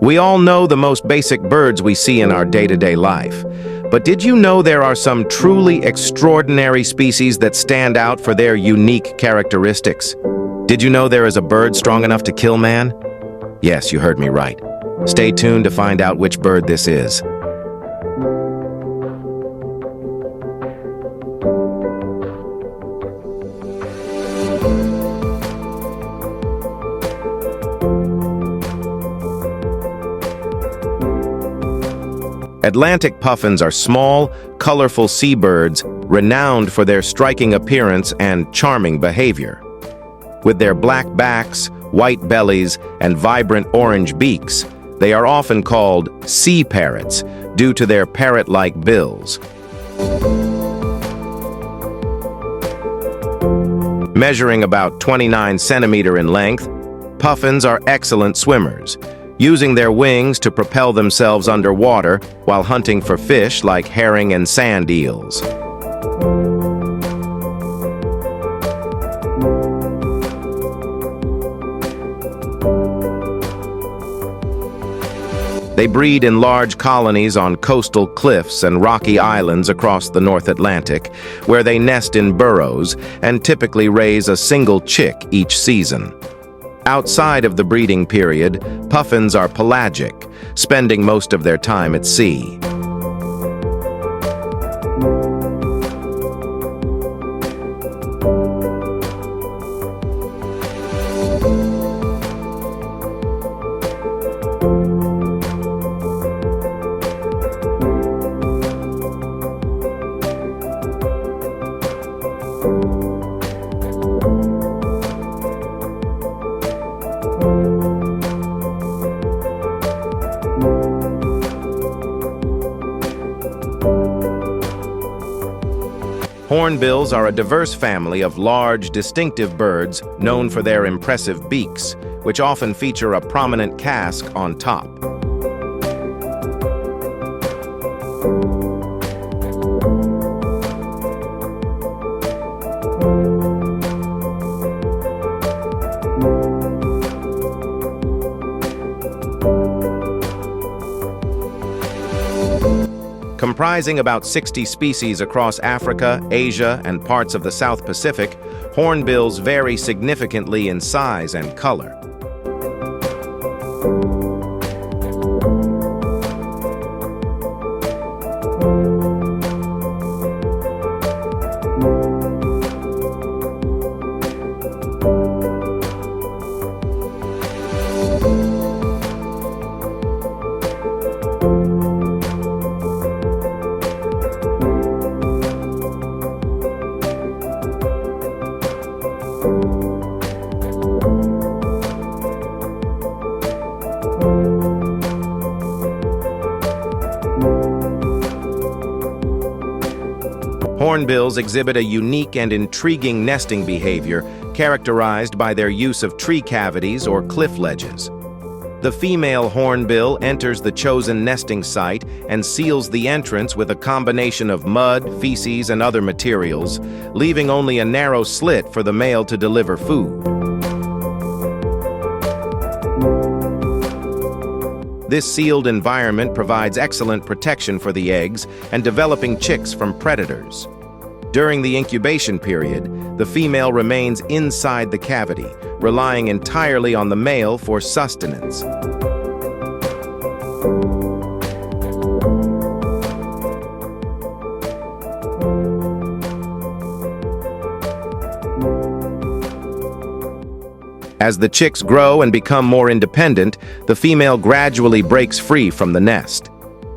We all know the most basic birds we see in our day-to-day life. But did you know there are some truly extraordinary species that stand out for their unique characteristics? Did you know there is a bird strong enough to kill man? Yes, you heard me right. Stay tuned to find out which bird this is. Atlantic puffins are small, colorful seabirds renowned for their striking appearance and charming behavior. With their black backs, white bellies, and vibrant orange beaks, they are often called sea parrots due to their parrot-like bills. Measuring about 29 centimeters in length, puffins are excellent swimmers, using their wings to propel themselves underwater while hunting for fish like herring and sand eels. They breed in large colonies on coastal cliffs and rocky islands across the North Atlantic, where they nest in burrows and typically raise a single chick each season. Outside of the breeding period, puffins are pelagic, spending most of their time at sea. Hornbills are a diverse family of large, distinctive birds known for their impressive beaks, which often feature a prominent casque on top. Comprising about 60 species across Africa, Asia, and parts of the South Pacific, hornbills vary significantly in size and color. Hornbills exhibit a unique and intriguing nesting behavior characterized by their use of tree cavities or cliff ledges. The female hornbill enters the chosen nesting site and seals the entrance with a combination of mud, feces, and other materials, leaving only a narrow slit for the male to deliver food. This sealed environment provides excellent protection for the eggs and developing chicks from predators. During the incubation period, the female remains inside the cavity, relying entirely on the male for sustenance. As the chicks grow and become more independent, the female gradually breaks free from the nest.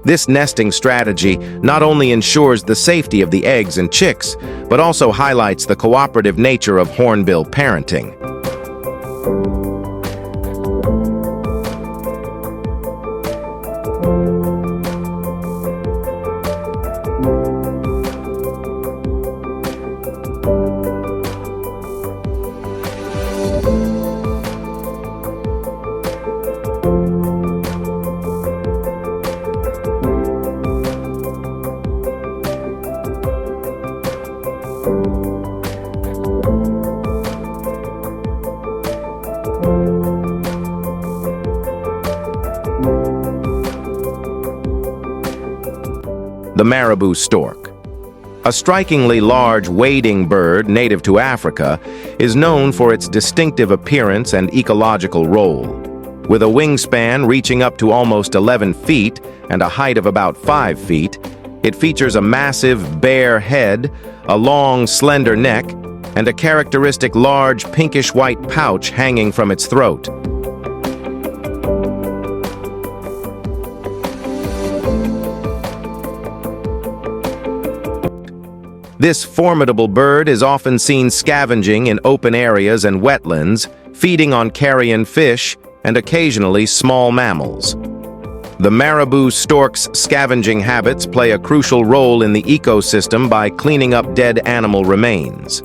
This nesting strategy not only ensures the safety of the eggs and chicks, but also highlights the cooperative nature of hornbill parenting. the Marabou Stork. A strikingly large wading bird native to Africa, is known for its distinctive appearance and ecological role. With a wingspan reaching up to almost 11 feet and a height of about 5 feet, it features a massive, bare head, a long, slender neck, and a characteristic large pinkish-white pouch hanging from its throat. This formidable bird is often seen scavenging in open areas and wetlands, feeding on carrion fish and occasionally small mammals. The Marabou stork's scavenging habits play a crucial role in the ecosystem by cleaning up dead animal remains.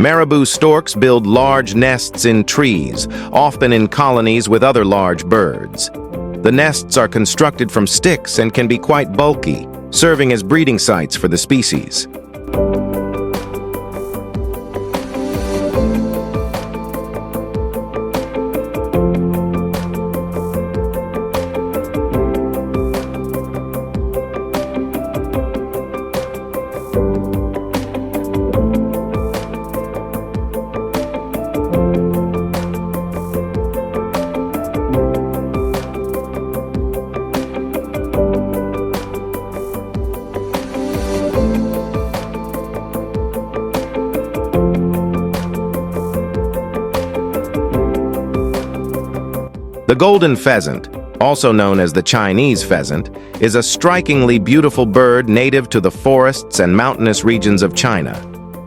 Marabou storks build large nests in trees, often in colonies with other large birds. The nests are constructed from sticks and can be quite bulky, serving as breeding sites for the species. The golden pheasant, also known as the Chinese pheasant, is a strikingly beautiful bird native to the forests and mountainous regions of China.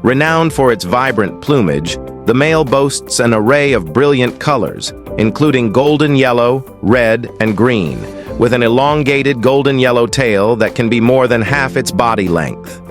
Renowned for its vibrant plumage, the male boasts an array of brilliant colors, including golden yellow, red, and green, with an elongated golden yellow tail that can be more than half its body length.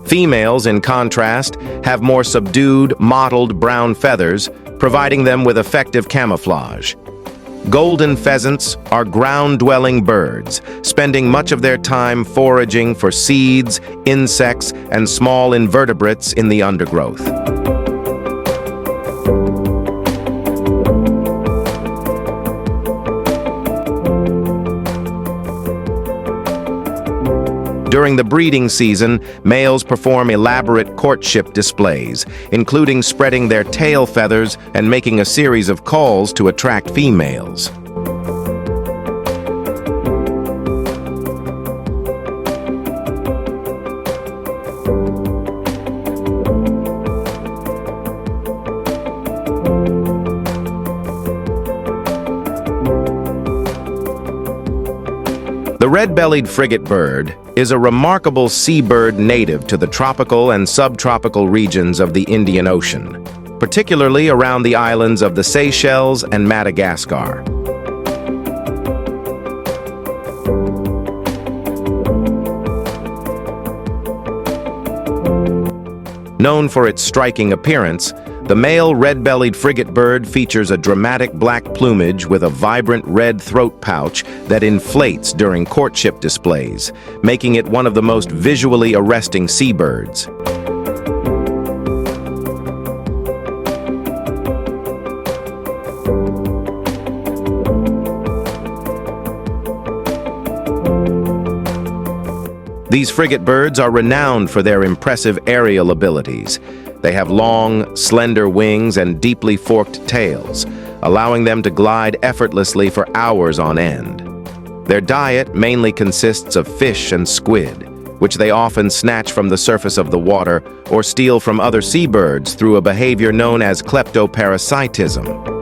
Females, in contrast, have more subdued, mottled brown feathers, providing them with effective camouflage. Golden pheasants are ground-dwelling birds, spending much of their time foraging for seeds, insects, and small invertebrates in the undergrowth. During the breeding season, males perform elaborate courtship displays, including spreading their tail feathers and making a series of calls to attract females. The red-bellied frigate bird is a remarkable seabird native to the tropical and subtropical regions of the Indian Ocean, particularly around the islands of the Seychelles and Madagascar. Known for its striking appearance, the male red-bellied frigate bird features a dramatic black plumage with a vibrant red throat pouch that inflates during courtship displays, making it one of the most visually arresting seabirds. These frigate birds are renowned for their impressive aerial abilities. They have long, slender wings and deeply forked tails, allowing them to glide effortlessly for hours on end. Their diet mainly consists of fish and squid, which they often snatch from the surface of the water or steal from other seabirds through a behavior known as kleptoparasitism.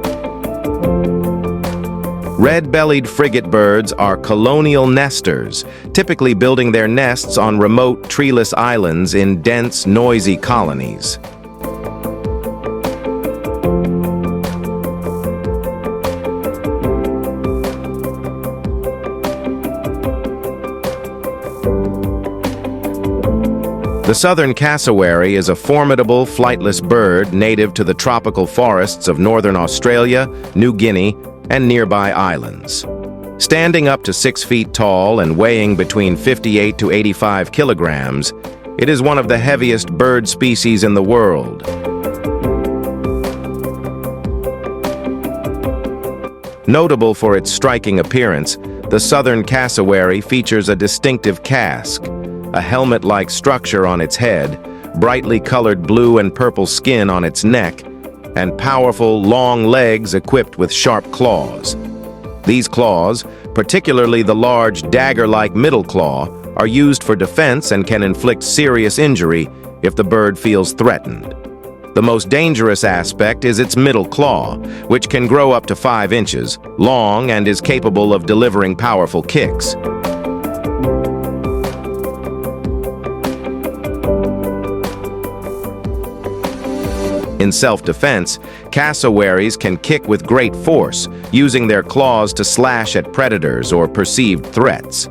Red-bellied frigate birds are colonial nesters, typically building their nests on remote, treeless islands in dense, noisy colonies. The The southern cassowary is a formidable, flightless bird native to the tropical forests of northern Australia, New Guinea, and nearby islands. Standing up to 6 feet tall and weighing between 58 to 85 kilograms, it is one of the heaviest bird species in the world. Notable for its striking appearance, the southern cassowary features a distinctive casque, a helmet-like structure on its head, brightly colored blue and purple skin on its neck, and powerful, long legs equipped with sharp claws. These claws, particularly the large dagger-like middle claw, are used for defense and can inflict serious injury if the bird feels threatened. The most dangerous aspect is its middle claw, which can grow up to 5 inches long and is capable of delivering powerful kicks. In self-defense, cassowaries can kick with great force, using their claws to slash at predators or perceived threats.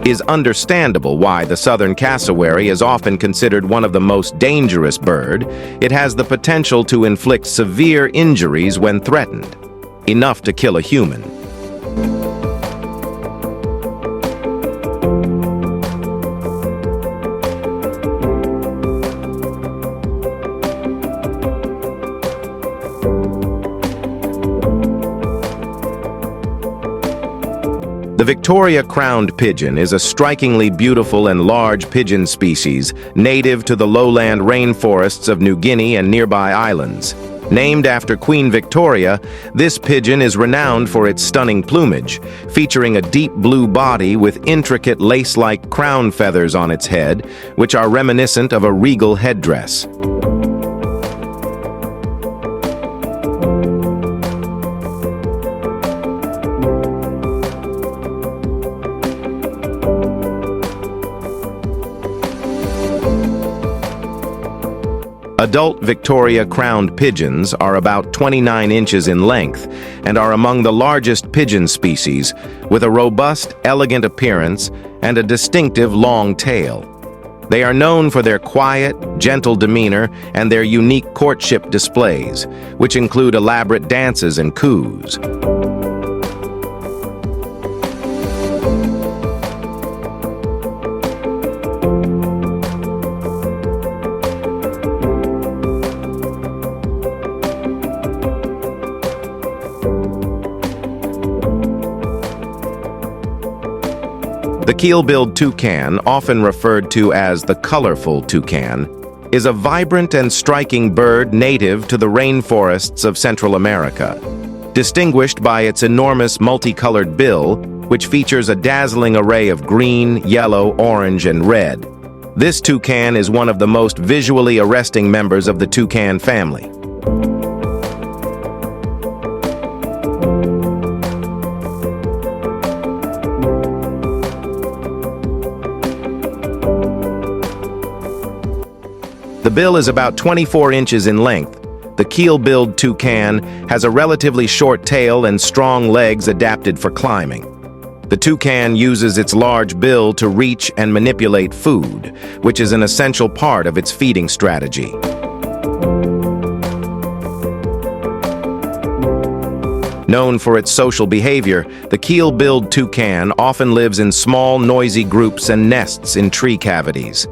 It is understandable why the southern cassowary is often considered one of the most dangerous birds. It has the potential to inflict severe injuries when threatened, enough to kill a human. The Victoria crowned pigeon is a strikingly beautiful and large pigeon species native to the lowland rainforests of New Guinea and nearby islands. Named after Queen Victoria, this pigeon is renowned for its stunning plumage, featuring a deep blue body with intricate lace-like crown feathers on its head, which are reminiscent of a regal headdress. Adult Victoria crowned pigeons are about 29 inches in length and are among the largest pigeon species, with a robust, elegant appearance and a distinctive long tail. They are known for their quiet, gentle demeanor and their unique courtship displays, which include elaborate dances and coos. The keel-billed toucan, often referred to as the colorful toucan, is a vibrant and striking bird native to the rainforests of Central America. Distinguished by its enormous multicolored bill, which features a dazzling array of green, yellow, orange, and red. This toucan is one of the most visually arresting members of the toucan family. The bill is about 24 inches in length. The keel-billed toucan has a relatively short tail and strong legs adapted for climbing. The toucan uses its large bill to reach and manipulate food, which is an essential part of its feeding strategy. Known for its social behavior, the keel-billed toucan often lives in small, noisy groups and nests in tree cavities.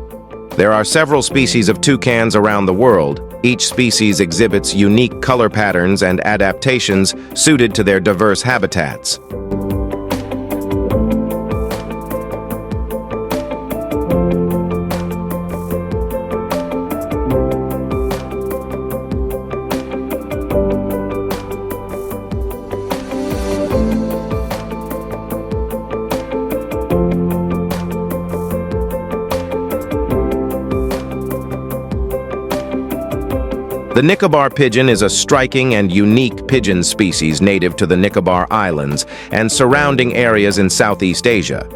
There are several species of toucans around the world. Each species exhibits unique color patterns and adaptations suited to their diverse habitats. The Nicobar pigeon is a striking and unique pigeon species native to the Nicobar Islands and surrounding areas in Southeast Asia.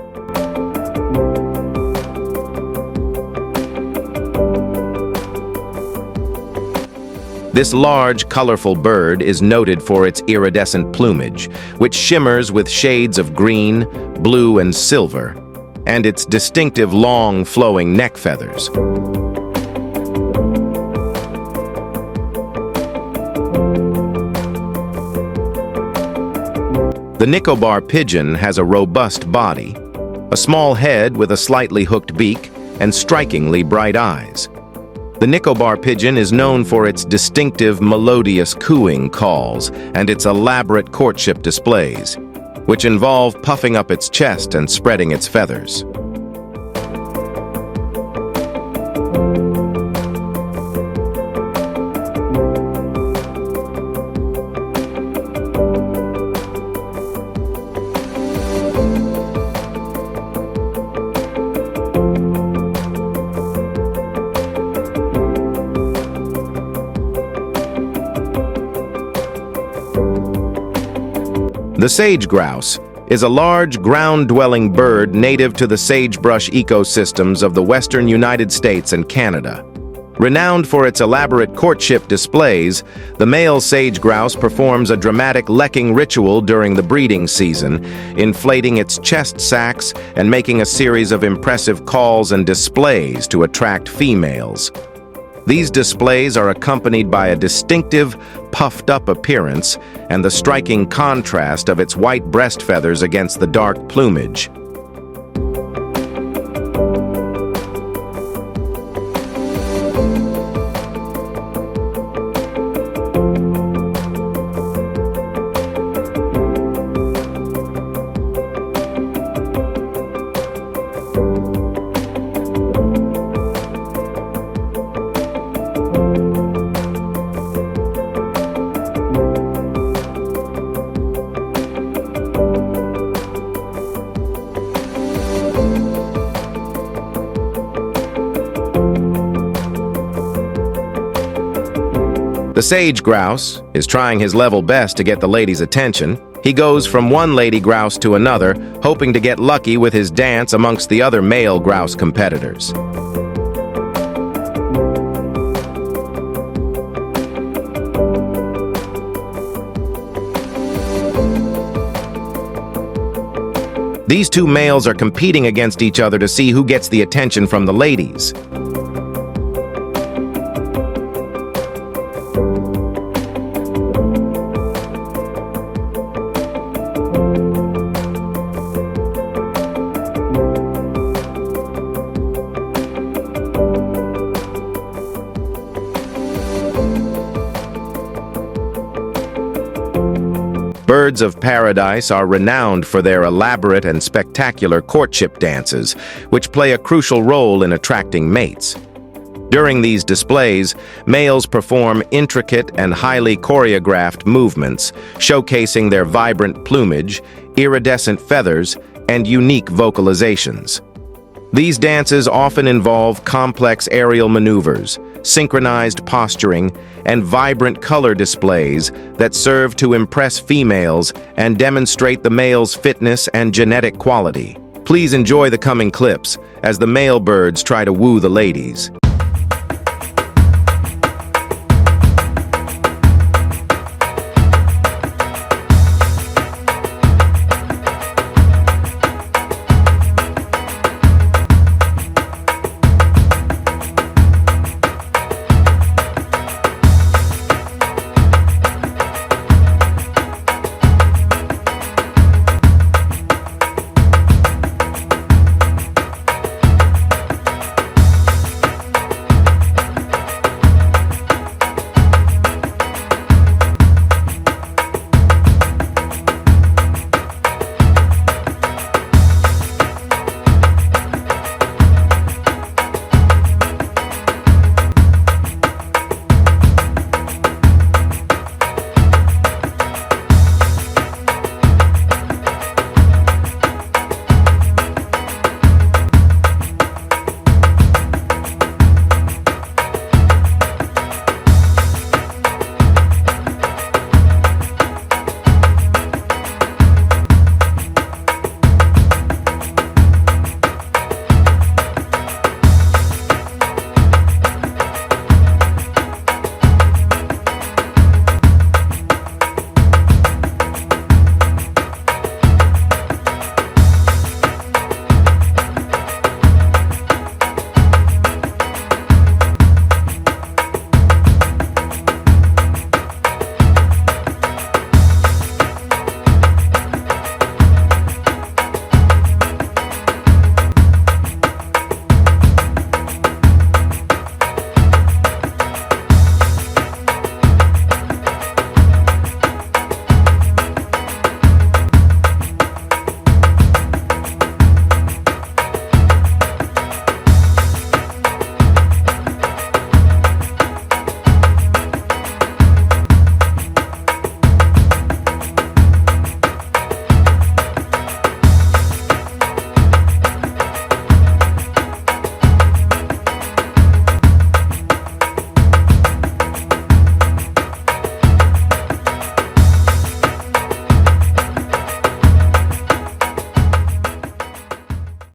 This large, colorful bird is noted for its iridescent plumage, which shimmers with shades of green, blue, and silver, and its distinctive long, flowing neck feathers. The Nicobar pigeon has a robust body, a small head with a slightly hooked beak, and strikingly bright eyes. The Nicobar pigeon is known for its distinctive melodious cooing calls and its elaborate courtship displays, which involve puffing up its chest and spreading its feathers. The sage grouse is a large, ground-dwelling bird native to the sagebrush ecosystems of the western United States and Canada. Renowned for its elaborate courtship displays, the male sage grouse performs a dramatic lecking ritual during the breeding season, inflating its chest sacs and making a series of impressive calls and displays to attract females. These displays are accompanied by a distinctive, puffed-up appearance and the striking contrast of its white breast feathers against the dark plumage. The sage grouse is trying his level best to get the lady's attention. He goes from one lady grouse to another, hoping to get lucky with his dance amongst the other male grouse competitors. These two males are competing against each other to see who gets the attention from the ladies. Birds of paradise are renowned for their elaborate and spectacular courtship dances, which play a crucial role in attracting mates. During these displays, males perform intricate and highly choreographed movements, showcasing their vibrant plumage, iridescent feathers, and unique vocalizations. These dances often involve complex aerial maneuvers, synchronized posturing, and vibrant color displays that serve to impress females and demonstrate the male's fitness and genetic quality. Please enjoy the coming clips as the male birds try to woo the ladies.